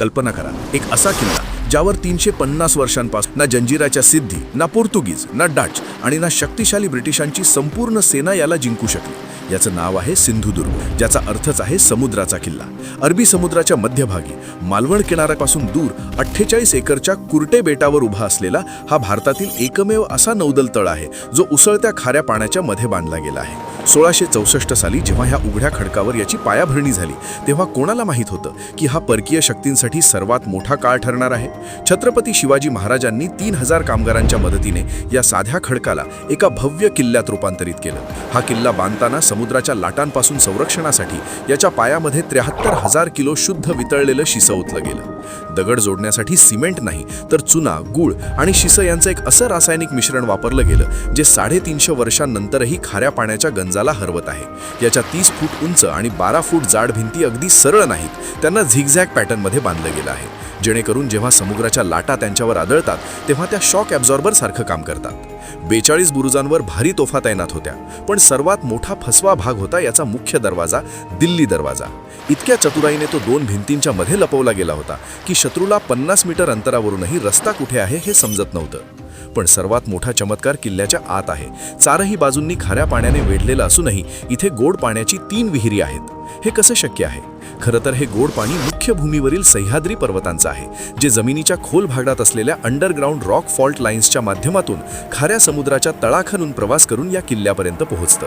कल्पना करा, एक असा किल्ला ज्यावर 350 वर्षांपासून ना जंजिराच्या सिद्धी, ना पोर्तुगीज, ना डच आणि ना शक्तिशाली ब्रिटिशांची संपूर्ण सेना याला जिंकू शकली। याचं नाव आहे सिंधुदुर्ग, ज्याचा अर्थच आहे समुद्राचा किल्ला। अरबी समुद्राच्या मध्यभागी मालवण किनाऱ्यापासून दूर 48 एकरच्या कुर्टे बेटावर उभा असलेला हा भारतातील एकमेव असा नौदल तळ आहे जो उसळत्या खाऱ्या पाण्याच्या मध्ये बांधला गेला आहे। 1664 साली जेव्हा ह्या उघड्या खडकावर याची पायाभरणी झाली तेव्हा कोणाला माहीत होतं की हा परकीय शक्तींसाठी सर्वात मोठा काळ ठरणार आहे। छत्रपती शिवाजी महाराजांनी 3000 कामगारांच्या मदतीने या साध्या खडकाला एका भव्य किल्ल्यात रूपांतरित केलं। हा किल्ला बांधताना समुद्राच्या लाटांपासून संरक्षणासाठी याच्या पायामध्ये 73,000 किलो शुद्ध वितळलेलं शिसं ओतलं गेलं। दगड जोडण्यासाठी सिमेंट नाही तर चुना, गूळ आणि शिसं यांचं एक असं रासायनिक मिश्रण वापरलं गेलं जे 350 वर्षांनंतरही खाऱ्या पाण्याच्या गंजाला हरवत आहे। याच्या 30 फूट उंच आणि 12 फूट जाड भिंती अगदी सरळ नाहीत, त्यांना झिगझॅग पॅटर्नमध्ये बांधलं गेलं आहे, जेणेकरून जेव्हा समुद्राच्या लाटा त्यांच्यावर आदळतात तेव्हा त्या शॉक ॲब्झॉर्बर सारखं काम करतात। 42 बुरुजांवर भारी तोफा तैनात होत्या, पण सर्वात मोठा फसवा भाग होता याचा मुख्य दरवाजा, दिल्ली दरवाजा। इतक्या चतुराईने तो 2 भिंतींच्या मध्ये लपवला गेला होता की शत्रूला 50 मीटर अंतरावरूनही रस्ता कुठे आहे हे समजत नव्हतं। पण सर्वात मोठा चमत्कार किल्ल्याच्या आत आहे। चारही बाजूंनी खाऱ्या पाण्याने वेढलेलं असूनही इथे गोड पाण्याची 3 विहिरी आहेत। हे कसं शक्य आहे? खरं तर हे गोड पाणी मुख्य भूमीवरील सह्याद्री पर्वतांचं आहे, जे जमिनीच्या खोल भागात असलेल्या अंडरग्राऊंड रॉक फॉल्ट लाईन्सच्या माध्यमातून खाऱ्या समुद्राच्या तळाखालून प्रवास करून या किल्ल्यापर्यंत पोहोचतं।